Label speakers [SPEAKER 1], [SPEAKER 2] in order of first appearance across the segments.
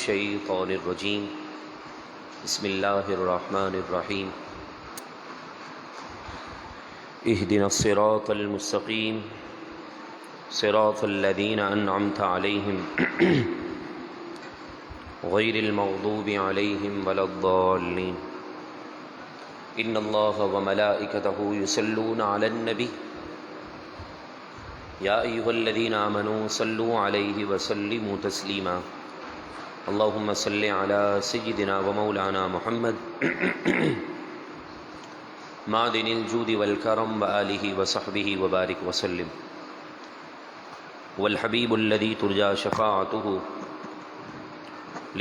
[SPEAKER 1] الشيطان الرجيم بسم الله الرحمن الرحيم اهدنا الصراط المستقيم صراط الذين أنعمت عليهم غير المغضوب عليهم ولا الضالين إن الله وملائكته يصلون على النبي يا أيها الذين آمنوا صلوا عليه وسلموا تسليما اللهم صل على سيدنا ومولانا محمد معدن الجود والكرم وآله وصحبه وبارك وسلم والحبيب الذي ترجى شفاعته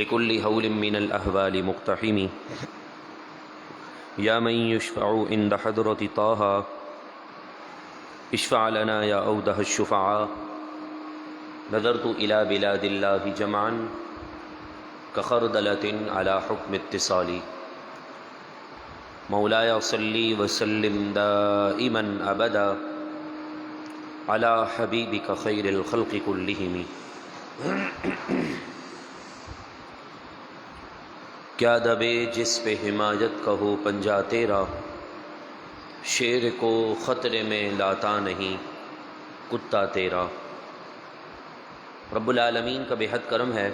[SPEAKER 1] لكل هول من الأهوال مقتحم يا من يشفع عند حضرة طه اشفع لنا يا أوده الشفعاء نظرت إلى بلاد الله جمعا كخردلة على حكم اتصالي مولاي صلي وسلم دائما أبدا على حبيبك خير الخلق كلهم کیا دبے جس پہ حمایت کا ہو پنجہ تیرا شیر کو خطرے میں لاتا نہیں کتا تیرا۔ رب العالمین کا بے حد کرم ہے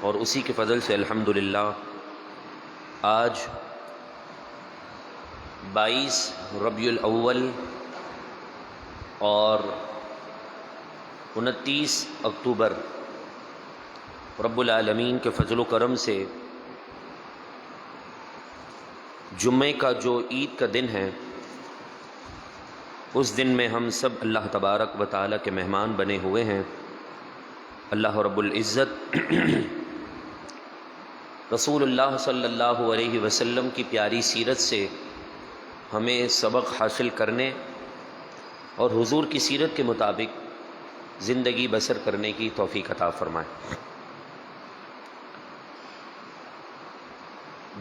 [SPEAKER 1] اور اسی کے فضل سے الحمدللہ آج 22 ربیع الاول اور 29 اکتوبر رب العالمین کے فضل و کرم سے جمعے کا جو عید کا دن ہے اس دن میں ہم سب اللہ تبارک و تعالیٰ کے مہمان بنے ہوئے ہیں۔ اللہ رب العزت رسول اللہ صلی اللہ علیہ وسلم کی پیاری سیرت سے ہمیں سبق حاصل کرنے اور حضور کی سیرت کے مطابق زندگی بسر کرنے کی توفیق عطا فرمائے۔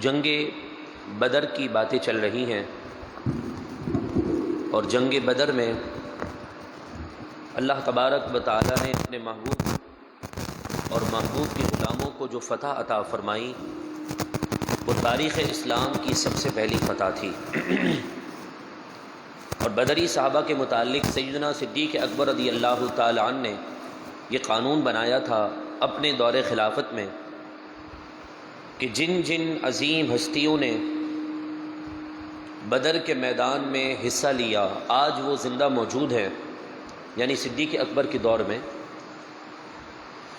[SPEAKER 1] جنگ بدر کی باتیں چل رہی ہیں اور جنگ بدر میں اللہ تبارک و تعالیٰ نے اپنے محبوب اور محبوب کے غلاموں کو جو فتح عطا فرمائی وہ تاریخ اسلام کی سب سے پہلی فتح تھی۔ اور بدری صحابہ کے متعلق سیدنا صدیق اکبر رضی اللہ تعالیٰ عنہ نے یہ قانون بنایا تھا اپنے دور خلافت میں کہ جن جن عظیم ہستیوں نے بدر کے میدان میں حصہ لیا آج وہ زندہ موجود ہیں، یعنی صدیق اکبر کے دور میں،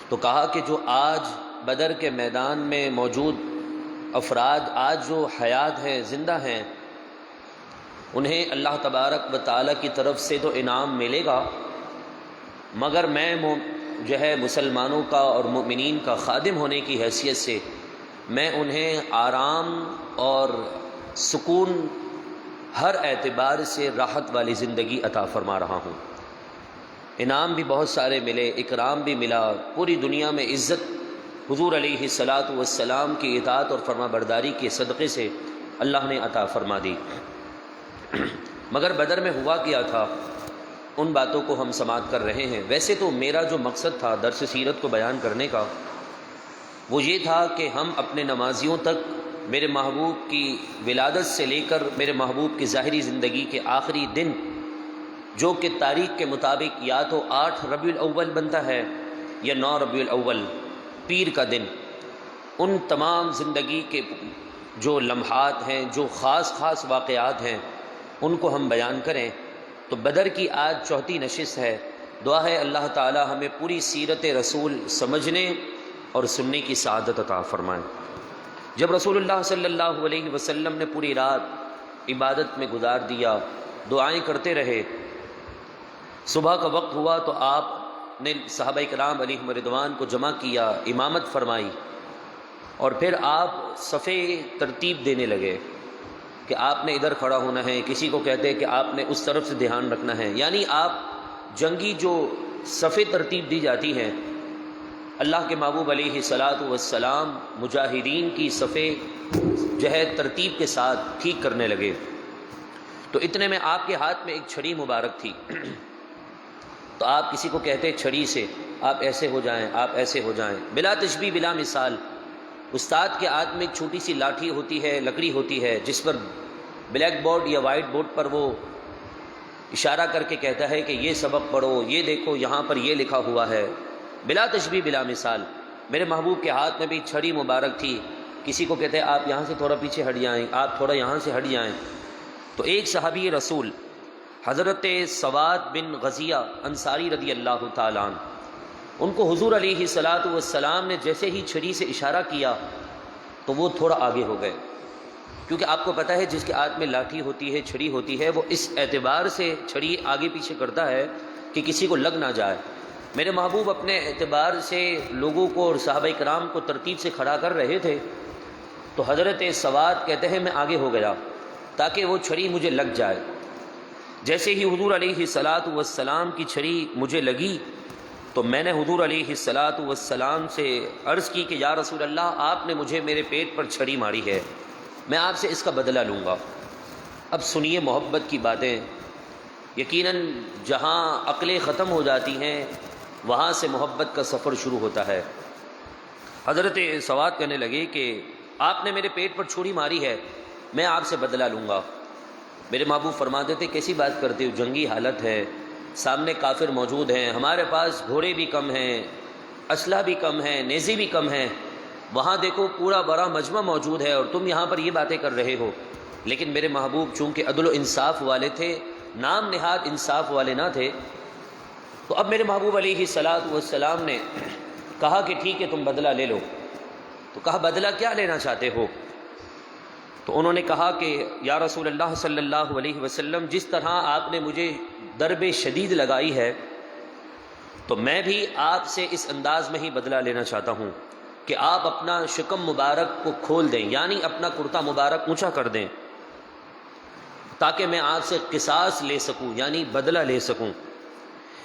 [SPEAKER 1] تو کہا کہ جو آج بدر کے میدان میں موجود افراد آج جو حیات ہیں، زندہ ہیں، انہیں اللہ تبارک و تعالیٰ کی طرف سے تو انعام ملے گا، مگر میں جو ہے مسلمانوں کا اور مومنین کا خادم ہونے کی حیثیت سے میں انہیں آرام اور سکون ہر اعتبار سے راحت والی زندگی عطا فرما رہا ہوں۔ انعام بھی بہت سارے ملے، اکرام بھی ملا، پوری دنیا میں عزت حضور علیہ الصلاۃ والسلام کی اطاعت اور فرما برداری کے صدقے سے اللہ نے عطا فرما دی۔ مگر بدر میں ہوا کیا تھا ان باتوں کو ہم سماعت کر رہے ہیں۔ ویسے تو میرا جو مقصد تھا درس سیرت کو بیان کرنے کا وہ یہ تھا کہ ہم اپنے نمازیوں تک میرے محبوب کی ولادت سے لے کر میرے محبوب کی ظاہری زندگی کے آخری دن جو کہ تاریخ کے مطابق یا تو 8 ربیع الاول بنتا ہے یا 9 ربیع الاول پیر کا دن، ان تمام زندگی کے جو لمحات ہیں، جو خاص واقعات ہیں، ان کو ہم بیان کریں۔ تو بدر کی آج 34 نشست ہے۔ دعا ہے اللہ تعالی ہمیں پوری سیرت رسول سمجھنے اور سننے کی سعادت عطا فرمائے۔ جب رسول اللہ صلی اللہ علیہ وسلم نے پوری رات عبادت میں گزار دیا، دعائیں کرتے رہے، صبح کا وقت ہوا تو آپ نے صحابہ کرام علیہم رضوان کو جمع کیا، امامت فرمائی، اور پھر آپ صفے ترتیب دینے لگے کہ آپ نے ادھر کھڑا ہونا ہے، کسی کو کہتے کہ آپ نے اس طرف سے دھیان رکھنا ہے، یعنی آپ جنگی جو صفے ترتیب دی جاتی ہیں اللہ کے محبوب علیہ الصلاۃ والسلام مجاہدین کی صفے جو ہے ترتیب کے ساتھ ٹھیک کرنے لگے۔ تو اتنے میں آپ کے ہاتھ میں ایک چھڑی مبارک تھی تو آپ کسی کو کہتے چھڑی سے آپ ایسے ہو جائیں، آپ ایسے ہو جائیں، بلا تشبیہ بلا مثال۔ استاد کے ہاتھ میں ایک چھوٹی سی لاٹھی ہوتی ہے، لکڑی ہوتی ہے، جس پر بلیک بورڈ یا وائٹ بورڈ پر وہ اشارہ کر کے کہتا ہے کہ یہ سبق پڑھو، یہ دیکھو یہاں پر یہ لکھا ہوا ہے، بلا تشبیہ بلا مثال۔ میرے محبوب کے ہاتھ میں بھی چھڑی مبارک تھی، کسی کو کہتے ہیں آپ یہاں سے تھوڑا پیچھے ہٹ جائیں، آپ تھوڑا یہاں سے ہٹ جائیں۔ تو ایک صحابی رسول حضرت سواد بن غزیہ انصاری رضی اللہ تعالیٰ عنہ، ان کو حضور علیہ الصلاۃ والسلام نے جیسے ہی چھڑی سے اشارہ کیا تو وہ تھوڑا آگے ہو گئے، کیونکہ آپ کو پتہ ہے جس کے ہاتھ میں لاٹھی ہوتی ہے، چھڑی ہوتی ہے، وہ اس اعتبار سے چھڑی آگے پیچھے کرتا ہے کہ کسی کو لگ نہ جائے۔ میرے محبوب اپنے اعتبار سے لوگوں کو اور صحابہ کرام کو ترتیب سے کھڑا کر رہے تھے، تو حضرت سواد کہتے ہیں میں آگے ہو گیا تاکہ وہ چھڑی مجھے لگ جائے۔ جیسے ہی حضور علیہ الصلاۃ والسلام کی چھڑی مجھے لگی تو میں نے حضور علیہ الصلاۃ والسلام سے عرض کی کہ یا رسول اللہ، آپ نے مجھے میرے پیٹ پر چھڑی ماری ہے، میں آپ سے اس کا بدلہ لوں گا۔ اب سنیے محبت کی باتیں، یقیناً جہاں عقلیں ختم ہو جاتی ہیں وہاں سے محبت کا سفر شروع ہوتا ہے۔ حضرت سواد کہنے لگے کہ آپ نے میرے پیٹ پر چھری ماری ہے، میں آپ سے بدلہ لوں گا۔ میرے محبوب فرماتے تھے کیسی بات کرتے ہو، جنگی حالت ہے، سامنے کافر موجود ہیں، ہمارے پاس گھوڑے بھی کم ہیں، اسلحہ بھی کم ہیں، نیزے بھی کم ہیں، وہاں دیکھو پورا بڑا مجمع موجود ہے اور تم یہاں پر یہ باتیں کر رہے ہو۔ لیکن میرے محبوب چونکہ عدل و انصاف والے تھے، نام نہاد انصاف والے نہ تھے، تو اب میرے محبوب علیہ الصلاۃ والسلام نے کہا کہ ٹھیک ہے تم بدلہ لے لو۔ تو کہا بدلہ کیا لینا چاہتے ہو؟ تو انہوں نے کہا کہ یا رسول اللہ صلی اللہ علیہ وسلم، جس طرح آپ نے مجھے ضرب شدید لگائی ہے تو میں بھی آپ سے اس انداز میں ہی بدلہ لینا چاہتا ہوں کہ آپ اپنا شکم مبارک کو کھول دیں، یعنی اپنا کرتا مبارک اونچا کر دیں تاکہ میں آپ سے قصاص لے سکوں، یعنی بدلہ لے سکوں۔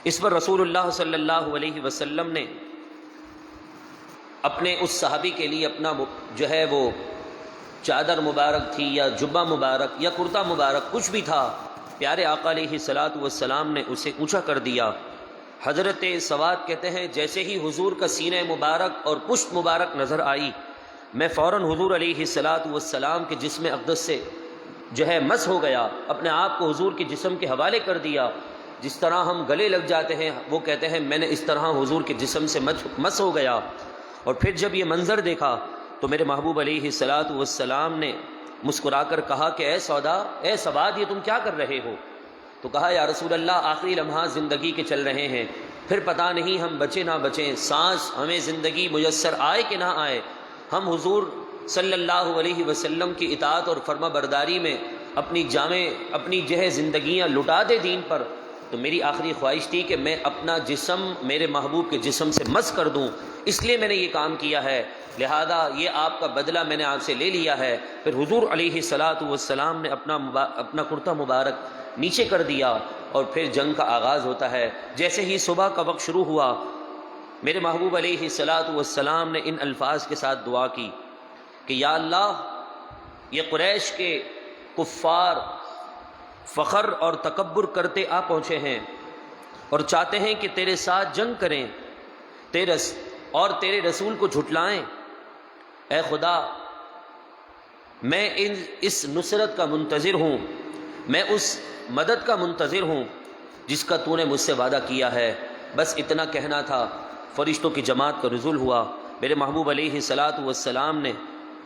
[SPEAKER 1] اس پر رسول اللہ صلی اللہ علیہ وسلم نے اپنے اس صحابی کے لیے اپنا جو ہے وہ چادر مبارک تھی یا جبہ مبارک یا کرتا مبارک کچھ بھی تھا، پیارے آقا علیہ الصلاۃ والسلام نے اسے اونچا کر دیا۔ حضرت سواد کہتے ہیں جیسے ہی حضور کا سینہ مبارک اور پشت مبارک نظر آئی، میں فوراً حضور علیہ الصلاۃ والسلام کے جسم اقدس سے جو ہے مس ہو گیا، اپنے آپ کو حضور کے جسم کے حوالے کر دیا۔ جس طرح ہم گلے لگ جاتے ہیں، وہ کہتے ہیں میں نے اس طرح حضور کے جسم سے مس ہو گیا۔ اور پھر جب یہ منظر دیکھا تو میرے محبوب علیہ الصلاۃ والسلام نے مسکرا کر کہا کہ اے سواد، یہ تم کیا کر رہے ہو؟ تو کہا یا رسول اللہ، آخری لمحات زندگی کے چل رہے ہیں، پھر پتہ نہیں ہم بچیں نہ بچیں، سانس ہمیں زندگی میسر آئے کہ نہ آئے، ہم حضور صلی اللہ علیہ وسلم کی اطاعت اور فرما برداری میں اپنی زندگیاں لٹا دے دین پر۔ تو میری آخری خواہش تھی کہ میں اپنا جسم میرے محبوب کے جسم سے مس کر دوں، اس لیے میں نے یہ کام کیا ہے، لہذا یہ آپ کا بدلہ میں نے آپ سے لے لیا ہے۔ پھر حضور علیہ الصلاۃ والسلام نے اپنا کرتا مبارک نیچے کر دیا اور پھر جنگ کا آغاز ہوتا ہے۔ جیسے ہی صبح کا وقت شروع ہوا، میرے محبوب علیہ الصلاۃ والسلام نے ان الفاظ کے ساتھ دعا کی کہ یا اللہ، یہ قریش کے کفار فخر اور تکبر کرتے آ پہنچے ہیں اور چاہتے ہیں کہ تیرے ساتھ جنگ کریں اور تیرے رسول کو جھٹلائیں۔ اے خدا، میں اس نصرت کا منتظر ہوں، میں اس مدد کا منتظر ہوں جس کا تو نے مجھ سے وعدہ کیا ہے۔ بس اتنا کہنا تھا، فرشتوں کی جماعت کا نزول ہوا، میرے محبوب علیہ الصلاۃ والسلام نے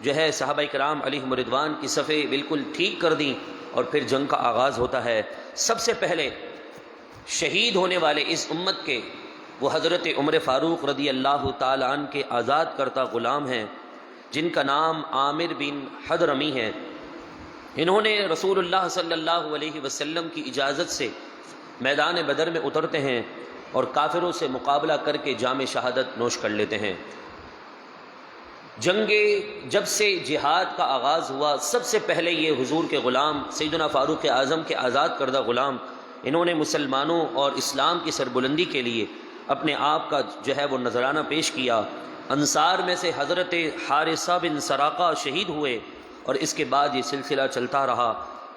[SPEAKER 1] جو ہے صحابہ کرام علیہم رضوان کی صفیں بالکل ٹھیک کر دیں اور پھر جنگ کا آغاز ہوتا ہے۔ سب سے پہلے شہید ہونے والے اس امت کے وہ حضرت عمر فاروق رضی اللہ تعالیٰ عنہ کے آزاد کرتا غلام ہیں، جن کا نام عامر بن حضرمی ہے۔ انہوں نے رسول اللہ صلی اللہ علیہ وسلم کی اجازت سے میدان بدر میں اترتے ہیں اور کافروں سے مقابلہ کر کے جام شہادت نوش کر لیتے ہیں۔ جب سے جہاد کا آغاز ہوا، سب سے پہلے یہ حضور کے غلام سیدنا فاروق اعظم کے آزاد کردہ غلام، انہوں نے مسلمانوں اور اسلام کی سربلندی کے لیے اپنے آپ کا جو ہے وہ نذرانہ پیش کیا۔ انصار میں سے حضرت حارثہ بن سراقہ شہید ہوئے اور اس کے بعد یہ سلسلہ چلتا رہا،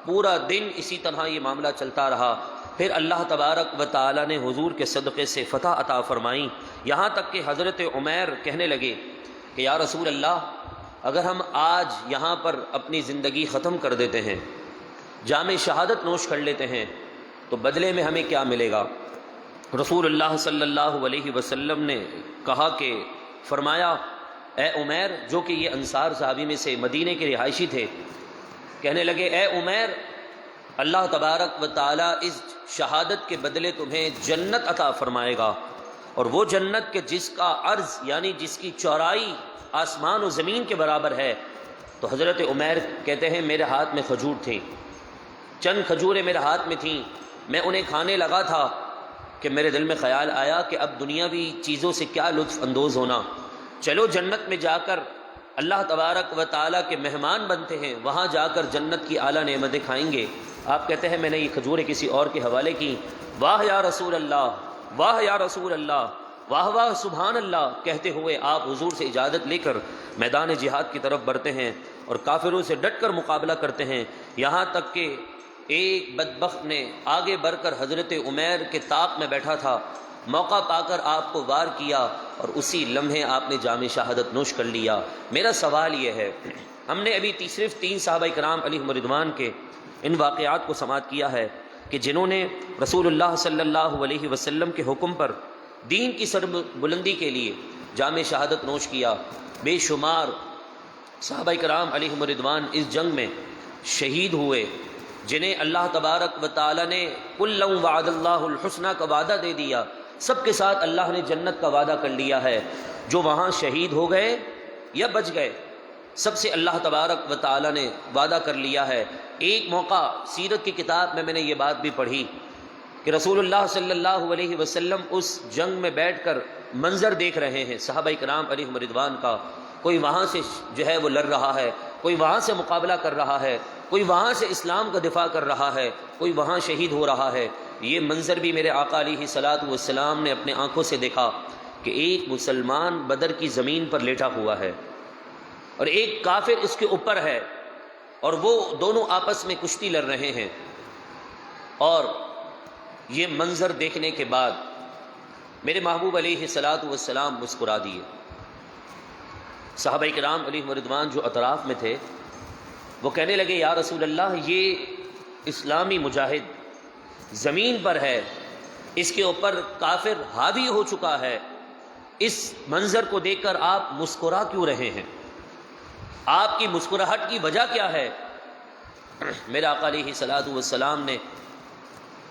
[SPEAKER 1] پورا دن اسی طرح یہ معاملہ چلتا رہا۔ پھر اللہ تبارک و تعالیٰ نے حضور کے صدقے سے فتح عطا فرمائی، یہاں تک کہ حضرت عمیر کہنے لگے کہ یا رسول اللہ، اگر ہم آج یہاں پر اپنی زندگی ختم کر دیتے ہیں، جام شہادت نوش کر لیتے ہیں، تو بدلے میں ہمیں کیا ملے گا؟ رسول اللہ صلی اللہ علیہ وسلم نے کہا کہ فرمایا اے عمیر، جو کہ یہ انصار صحابی میں سے مدینے کے رہائشی تھے، کہنے لگے اے عمیر، اللہ تبارک و تعالیٰ اس شہادت کے بدلے تمہیں جنت عطا فرمائے گا، اور وہ جنت کہ جس کا عرض یعنی جس کی چوڑائی آسمان و زمین کے برابر ہے۔ تو حضرت عمیر کہتے ہیں میرے ہاتھ میں کھجور تھیں، چند کھجوریں میرے ہاتھ میں تھیں، میں انہیں کھانے لگا تھا کہ میرے دل میں خیال آیا کہ اب دنیاوی چیزوں سے کیا لطف اندوز ہونا، چلو جنت میں جا کر اللہ تبارک و تعالیٰ کے مہمان بنتے ہیں، وہاں جا کر جنت کی اعلیٰ نعمتیں کھائیں گے۔ آپ کہتے ہیں میں نے یہ کھجوریں کسی اور کے حوالے کی، واہ یا رسول اللہ، واہ یا رسول اللہ، واہ واہ سبحان اللہ کہتے ہوئے آپ حضور سے اجازت لے کر میدان جہاد کی طرف بڑھتے ہیں اور کافروں سے ڈٹ کر مقابلہ کرتے ہیں، یہاں تک کہ ایک بدبخت نے آگے بڑھ کر حضرت عمیر کے طاق میں بیٹھا تھا، موقع پا کر آپ کو وار کیا اور اسی لمحے آپ نے جام شہادت نوش کر لیا۔ میرا سوال یہ ہے، ہم نے ابھی صرف 3 صحابہ کرام علیہم رضوان کے ان واقعات کو سماعت کیا ہے کہ جنہوں نے رسول اللہ صلی اللہ علیہ وسلم کے حکم پر دین کی سر بلندی کے لیے جام شہادت نوش کیا۔ بے شمار صحابہ کرام علیہم رضوان اس جنگ میں شہید ہوئے، جنہیں اللہ تبارک و تعالیٰ نے کُلًّا وعد اللہ الحسنیٰ کا وعدہ دے دیا، سب کے ساتھ اللہ نے جنت کا وعدہ کر لیا ہے۔ جو وہاں شہید ہو گئے یا بچ گئے، سب سے اللہ تبارک و تعالیٰ نے وعدہ کر لیا ہے۔ ایک موقع سیرت کی کتاب میں نے یہ بات بھی پڑھی کہ رسول اللہ صلی اللہ علیہ وسلم اس جنگ میں بیٹھ کر منظر دیکھ رہے ہیں صحابہ کرام علیہم رضوان کا، کوئی وہاں سے جو ہے وہ لڑ رہا ہے، کوئی وہاں سے مقابلہ کر رہا ہے، کوئی وہاں سے اسلام کا دفاع کر رہا ہے، کوئی وہاں شہید ہو رہا ہے۔ یہ منظر بھی میرے آقا علیہ الصلاۃ والسلام نے اپنے آنکھوں سے دیکھا کہ ایک مسلمان بدر کی زمین پر لیٹا ہوا ہے اور ایک کافر اس کے اوپر ہے، اور وہ دونوں آپس میں کشتی لڑ رہے ہیں۔ اور یہ منظر دیکھنے کے بعد میرے محبوب علیہ الصلاۃ والسلام مسکرا دیے۔ صحابہ کرام علیہ رضوان جو اطراف میں تھے وہ کہنے لگے یا رسول اللہ، یہ اسلامی مجاہد زمین پر ہے، اس کے اوپر کافر حاوی ہو چکا ہے، اس منظر کو دیکھ کر آپ مسکرا کیوں رہے ہیں؟ آپ کی مسکراہٹ کی وجہ کیا ہے؟ میرے آقا علیہ الصلاۃ والسلام نے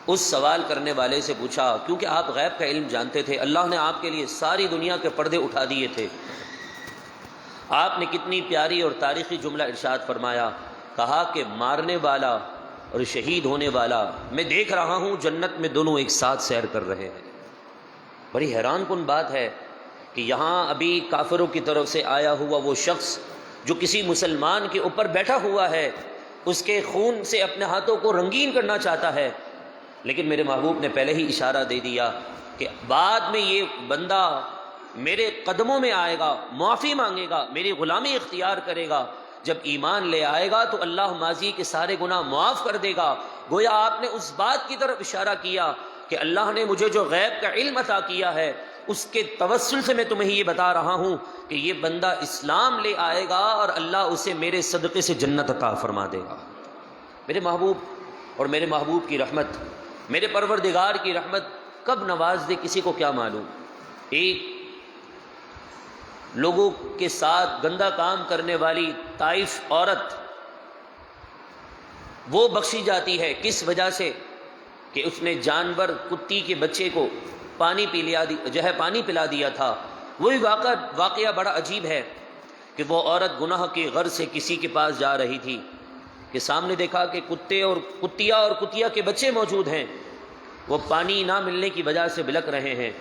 [SPEAKER 1] اس سوال کرنے والے سے پوچھا، کیونکہ آپ غیب کا علم جانتے تھے، اللہ نے آپ کے لیے ساری دنیا کے پردے اٹھا دیے تھے۔ آپ نے کتنی پیاری اور تاریخی جملہ ارشاد فرمایا، کہا کہ مارنے والا اور شہید ہونے والا میں دیکھ رہا ہوں جنت میں دونوں ایک ساتھ سیر کر رہے ہیں۔ بڑی حیران کن بات ہے کہ یہاں ابھی کافروں کی طرف سے آیا ہوا وہ شخص جو کسی مسلمان کے اوپر بیٹھا ہوا ہے، اس کے خون سے اپنے ہاتھوں کو رنگین کرنا چاہتا ہے، لیکن میرے محبوب نے پہلے ہی اشارہ دے دیا کہ بعد میں یہ بندہ میرے قدموں میں آئے گا، معافی مانگے گا، میری غلامی اختیار کرے گا، جب ایمان لے آئے گا تو اللہ ماضی کے سارے گناہ معاف کر دے گا۔ گویا آپ نے اس بات کی طرف اشارہ کیا کہ اللہ نے مجھے جو غیب کا علم عطا کیا ہے، اس کے توسل سے میں تمہیں یہ بتا رہا ہوں کہ یہ بندہ اسلام لے آئے گا اور اللہ اسے میرے صدقے سے جنت عطا فرما دے گا۔ میرے محبوب اور میرے محبوب کی رحمت، میرے پروردگار کی رحمت کب نواز دے کسی کو کیا معلوم۔ ایک لوگوں کے ساتھ گندا کام کرنے والی طائف عورت وہ بخشی جاتی ہے، کس وجہ سے؟ کہ اس نے جانور کتی کے بچے کو پانی پلا دیا تھا۔ وہی واقعہ بڑا عجیب ہے کہ وہ عورت گناہ کی غرض سے کسی کے پاس جا رہی تھی کہ سامنے دیکھا کہ کتیا اور کتیا کے بچے موجود ہیں، وہ پانی نہ ملنے کی وجہ سے بلک رہے ہیں۔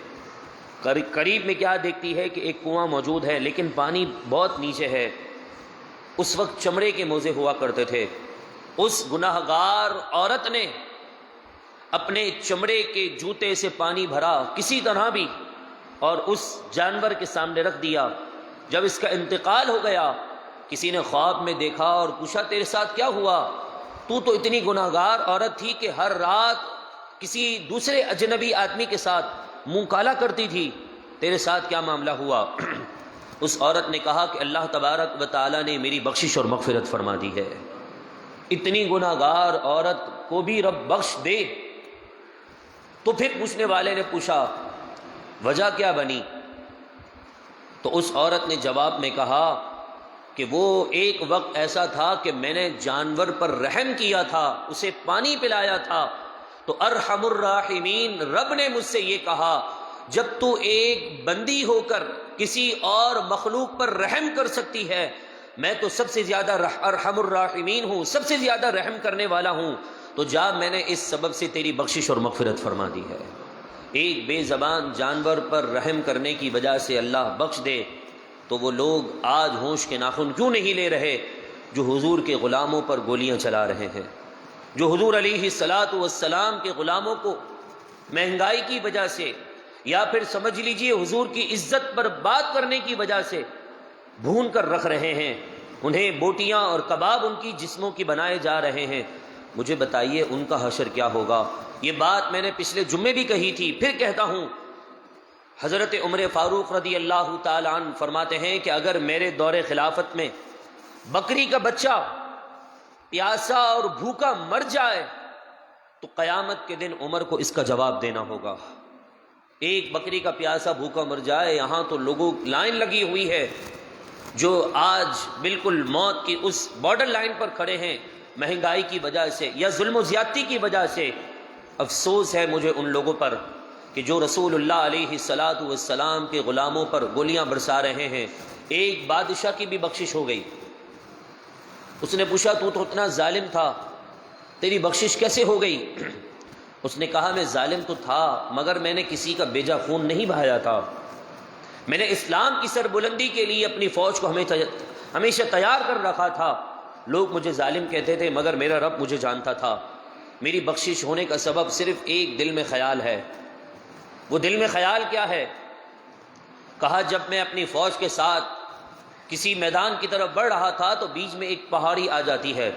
[SPEAKER 1] قریب میں کیا دیکھتی ہے کہ ایک کنواں موجود ہے لیکن پانی بہت نیچے ہے۔ اس وقت چمڑے کے موزے ہوا کرتے تھے۔ اس گناہ گار عورت نے اپنے چمڑے کے جوتے سے پانی بھرا کسی طرح بھی اور اس جانور کے سامنے رکھ دیا۔ جب اس کا انتقال ہو گیا، کسی نے خواب میں دیکھا اور پوچھا تیرے ساتھ کیا ہوا؟ تو اتنی گناہ گار عورت تھی کہ ہر رات کسی دوسرے اجنبی آدمی کے ساتھ منہ کالا کرتی تھی، تیرے ساتھ کیا معاملہ ہوا؟ اس عورت نے کہا کہ اللہ تبارک و تعالیٰ نے میری بخشش اور مغفرت فرما دی ہے، اتنی گناہ گار عورت کو بھی رب بخش دے۔ تو پھر پوچھنے والے نے پوچھا وجہ کیا بنی؟ تو اس عورت نے جواب میں کہا کہ وہ ایک وقت ایسا تھا کہ میں نے جانور پر رحم کیا تھا، اسے پانی پلایا تھا، تو ارحم الراحمین رب نے مجھ سے یہ کہا جب تو ایک بندی ہو کر کسی اور مخلوق پر رحم کر سکتی ہے، میں تو سب سے زیادہ ارحم الراحمین ہوں، سب سے زیادہ رحم کرنے والا ہوں، تو جا میں نے اس سبب سے تیری بخشش اور مغفرت فرما دی ہے۔ ایک بے زبان جانور پر رحم کرنے کی وجہ سے اللہ بخش دے، تو وہ لوگ آج ہوش کے ناخن کیوں نہیں لے رہے جو حضور کے غلاموں پر گولیاں چلا رہے ہیں، جو حضور علیہ الصلاۃ والسلام کے غلاموں کو مہنگائی کی وجہ سے یا پھر سمجھ لیجئے حضور کی عزت پر بات کرنے کی وجہ سے بھون کر رکھ رہے ہیں، انہیں بوٹیاں اور کباب ان کی جسموں کی بنائے جا رہے ہیں۔ مجھے بتائیے ان کا حشر کیا ہوگا؟ یہ بات میں نے پچھلے جمعے بھی کہی تھی، پھر کہتا ہوں۔ حضرت عمر فاروق رضی اللہ تعالیٰ عنہ فرماتے ہیں کہ اگر میرے دور خلافت میں بکری کا بچہ پیاسا اور بھوکا مر جائے تو قیامت کے دن عمر کو اس کا جواب دینا ہوگا۔ ایک بکری کا پیاسا بھوکا مر جائے، یہاں تو لوگوں لائن لگی ہوئی ہے جو آج بالکل موت کی اس بارڈر لائن پر کھڑے ہیں مہنگائی کی وجہ سے یا ظلم و زیادتی کی وجہ سے۔ افسوس ہے مجھے ان لوگوں پر کہ جو رسول اللہ علیہ الصلاۃ والسلام کے غلاموں پر گولیاں برسا رہے ہیں۔ ایک بادشاہ کی بھی بخشش ہو گئی، اس نے پوچھا تو اتنا ظالم تھا، تیری بخشش کیسے ہو گئی؟ اس نے کہا میں ظالم تو تھا مگر میں نے کسی کا بیجا خون نہیں بہایا تھا، میں نے اسلام کی سربلندی کے لیے اپنی فوج کو ہمیشہ تیار کر رکھا تھا۔ لوگ مجھے ظالم کہتے تھے مگر میرا رب مجھے جانتا تھا۔ میری بخشش ہونے کا سبب صرف ایک دل میں خیال ہے۔ وہ دل میں خیال کیا ہے؟ کہا جب میں اپنی فوج کے ساتھ کسی میدان کی طرف بڑھ رہا تھا تو بیچ میں ایک پہاڑی آ جاتی ہے،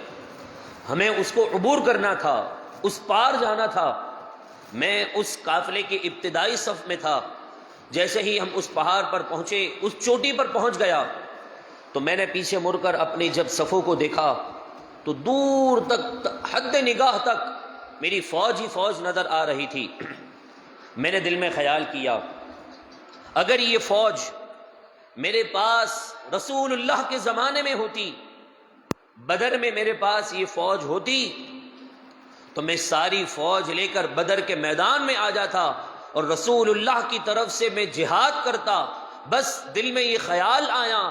[SPEAKER 1] ہمیں اس کو عبور کرنا تھا، اس پار جانا تھا۔ میں اس قافلے کے ابتدائی صف میں تھا، جیسے ہی ہم اس پہاڑ پر پہنچے، اس چوٹی پر پہنچ گیا تو میں نے پیچھے مڑ کر اپنی جب صفوں کو دیکھا تو دور تک حد نگاہ تک میری فوج ہی فوج نظر آ رہی تھی۔ میں نے دل میں خیال کیا اگر یہ فوج میرے پاس رسول اللہ کے زمانے میں ہوتی، بدر میں میرے پاس یہ فوج ہوتی تو میں ساری فوج لے کر بدر کے میدان میں آ جاتا اور رسول اللہ کی طرف سے میں جہاد کرتا۔ بس دل میں یہ خیال آیا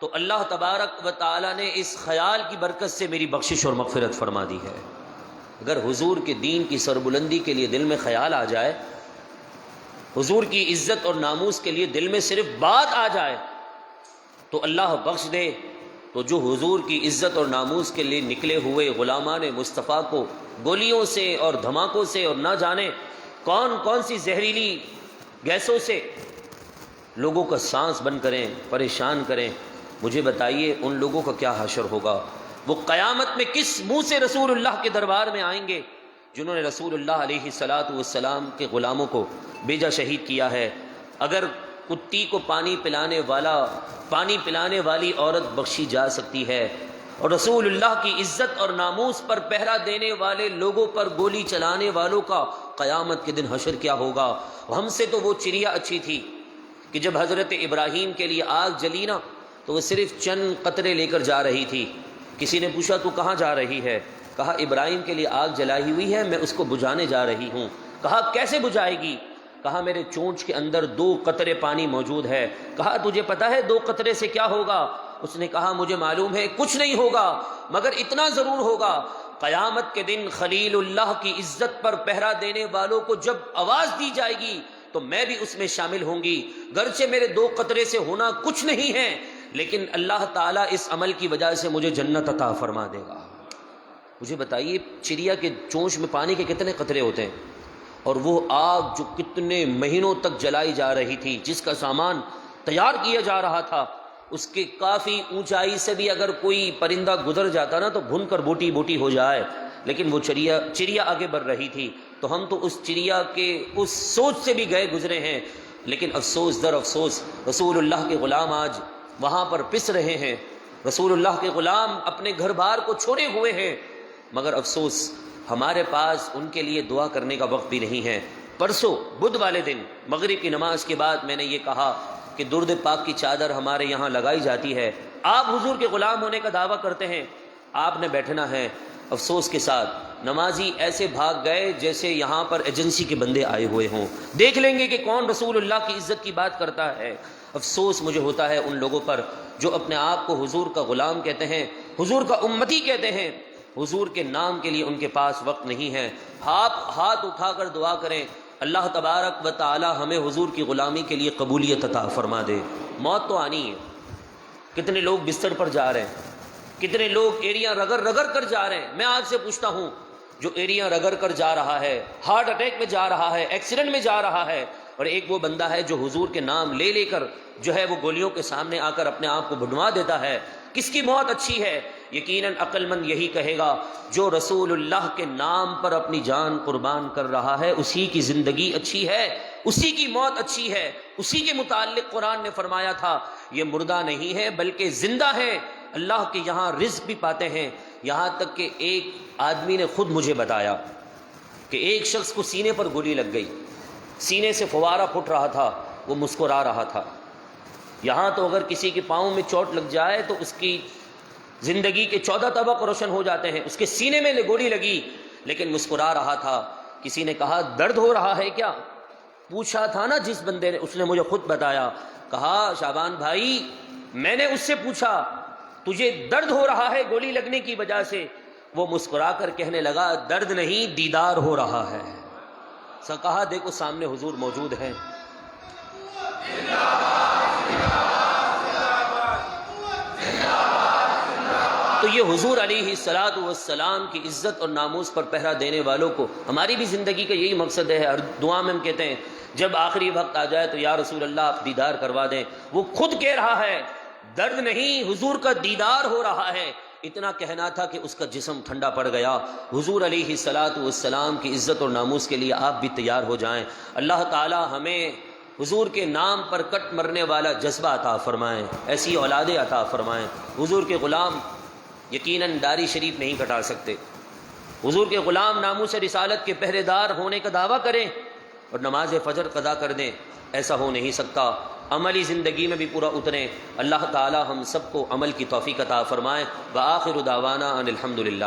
[SPEAKER 1] تو اللہ تبارک و تعالیٰ نے اس خیال کی برکت سے میری بخشش اور مغفرت فرما دی ہے۔ اگر حضور کے دین کی سربلندی کے لیے دل میں خیال آ جائے، حضور کی عزت اور ناموس کے لیے دل میں صرف بات آ جائے تو اللہ بخش دے۔ تو جو حضور کی عزت اور ناموس کے لیے نکلے ہوئے غلامان مصطفیٰ کو گولیوں سے اور دھماکوں سے اور نہ جانے کون کون سی زہریلی گیسوں سے لوگوں کا سانس بند کریں، پریشان کریں، مجھے بتائیے ان لوگوں کا کیا حشر ہوگا؟ وہ قیامت میں کس منہ سے رسول اللہ کے دربار میں آئیں گے جنہوں نے رسول اللہ علیہ الصلاۃ والسلام کے غلاموں کو بیجا شہید کیا ہے؟ اگر کتی کو پانی پلانے والی عورت بخشی جا سکتی ہے اور رسول اللہ کی عزت اور ناموس پر پہرا دینے والے لوگوں پر گولی چلانے والوں کا قیامت کے دن حشر کیا ہوگا؟ ہم سے تو وہ چڑیا اچھی تھی کہ جب حضرت ابراہیم کے لیے آگ جلی نا تو وہ صرف چند قطرے لے کر جا رہی تھی۔ کسی نے پوچھا تو کہاں جا رہی ہے؟ کہا ابراہیم کے لیے آگ جلائی ہوئی ہے، میں اس کو بجھانے جا رہی ہوں۔ کہا کیسے بجھائے گی؟ کہا میرے چونچ کے اندر 2 قطرے پانی موجود ہے۔ کہا تجھے پتا ہے 2 قطرے سے کیا ہوگا؟ اس نے کہا مجھے معلوم ہے کچھ نہیں ہوگا مگر اتنا ضرور ہوگا، قیامت کے دن خلیل اللہ کی عزت پر پہرا دینے والوں کو جب آواز دی جائے گی تو میں بھی اس میں شامل ہوں گی، گرچہ میرے 2 قطرے سے ہونا کچھ نہیں ہے لیکن اللہ تعالیٰ اس عمل کی وجہ سے مجھے جنت عطا فرما دے گا۔ مجھے بتائیے چڑیا کے چونچ میں پانی کے کتنے قطرے ہوتے ہیں؟ اور وہ آگ جو کتنے مہینوں تک جلائی جا رہی تھی، جس کا سامان تیار کیا جا رہا تھا، اس کے کافی اونچائی سے بھی اگر کوئی پرندہ گزر جاتا نا تو بھن کر بوٹی بوٹی ہو جائے، لیکن وہ چڑیا آگے بڑھ رہی تھی، تو ہم تو اس چڑیا کے اس سوچ سے بھی گئے گزرے ہیں، لیکن افسوس در افسوس رسول اللہ کے غلام آج وہاں پر پس رہے ہیں، رسول اللہ کے غلام اپنے گھر بار کو چھوڑے ہوئے ہیں، مگر افسوس ہمارے پاس ان کے لیے دعا کرنے کا وقت بھی نہیں ہے۔ پرسوں بدھ والے دن مغرب کی نماز کے بعد میں نے یہ کہا کہ درد پاک کی چادر ہمارے یہاں لگائی جاتی ہے، آپ حضور کے غلام ہونے کا دعویٰ کرتے ہیں، آپ نے بیٹھنا ہے۔ افسوس کے ساتھ نمازی ایسے بھاگ گئے جیسے یہاں پر ایجنسی کے بندے آئے ہوئے ہوں، دیکھ لیں گے کہ کون رسول اللہ کی عزت کی بات کرتا ہے۔ افسوس مجھے ہوتا ہے ان لوگوں پر جو اپنے آپ کو حضور کا غلام کہتے ہیں، حضور کا امتی کہتے ہیں، حضور کے نام کے لیے ان کے پاس وقت نہیں ہے۔ ہاتھ اٹھا کر دعا کریں، اللہ تبارک و تعالی ہمیں حضور کی غلامی کے لیے قبولیت عطا فرما دے۔ موت تو آنی ہے، کتنے لوگ بستر پر جا رہے ہیں، کتنے لوگ ایڑیاں رگڑ رگڑ کر جا رہے ہیں۔ میں آپ سے پوچھتا ہوں، جو ایڑیاں رگڑ کر جا رہا ہے، ہارٹ اٹیک میں جا رہا ہے، ایکسیڈنٹ میں جا رہا ہے، اور ایک وہ بندہ ہے جو حضور کے نام لے لے کر جو ہے وہ گولیوں کے سامنے آ کر اپنے آپ کو بھنوا دیتا ہے، کس کی موت اچھی ہے؟ یقیناً عقل مند یہی کہے گا جو رسول اللہ کے نام پر اپنی جان قربان کر رہا ہے اسی کی زندگی اچھی ہے، اسی کی موت اچھی ہے۔ اسی کے متعلق قرآن نے فرمایا تھا یہ مردہ نہیں ہے بلکہ زندہ ہے، اللہ کے یہاں رزق بھی پاتے ہیں۔ یہاں تک کہ ایک آدمی نے خود مجھے بتایا کہ ایک شخص کو سینے پر گولی لگ گئی، سینے سے فوارہ پھٹ رہا تھا، وہ مسکرا رہا تھا۔ یہاں تو اگر کسی کے پاؤں میں چوٹ لگ جائے تو اس کی زندگی کے 14 طبق روشن ہو جاتے ہیں، اس کے سینے میں گولی لگی لیکن مسکرا رہا تھا۔ کسی نے کہا درد ہو رہا ہے کیا؟ پوچھا تھا نا جس بندے نے، اس نے مجھے خود بتایا، کہا شعبان بھائی میں نے اس سے پوچھا تجھے درد ہو رہا ہے گولی لگنے کی وجہ سے؟ وہ مسکرا کر کہنے لگا درد نہیں دیدار ہو رہا ہے۔ کہا دیکھو سامنے حضور موجود ہیں۔ تو یہ حضور علیہ الصلاۃ والسلام کی عزت اور ناموس پر پہرا دینے والوں کو ہماری بھی زندگی کا یہی مقصد ہے۔ ہر دعا میں ہم کہتے ہیں جب آخری وقت آ جائے تو یا رسول اللہ آپ دیدار کروا دیں۔ وہ خود کہہ رہا ہے درد نہیں حضور کا دیدار ہو رہا ہے، اتنا کہنا تھا کہ اس کا جسم ٹھنڈا پڑ گیا۔ حضور علیہ الصلاۃ والسلام کی عزت اور ناموس کے لیے آپ بھی تیار ہو جائیں۔ اللہ تعالی ہمیں حضور کے نام پر کٹ مرنے والا جذبہ عطا فرمائیں، ایسی اولادیں عطا فرمائیں۔ حضور کے غلام یقیناً داڑھی شریف نہیں کٹا سکتے، حضور کے غلام ناموس رسالت کے پہرے دار ہونے کا دعویٰ کریں اور نماز فجر قضا کر دیں، ایسا ہو نہیں سکتا۔ عملی زندگی میں بھی پورا اتریں۔ اللہ تعالی ہم سب کو عمل کی توفیق عطا فرمائے۔ وآخر دعوانا ان الحمدللہ۔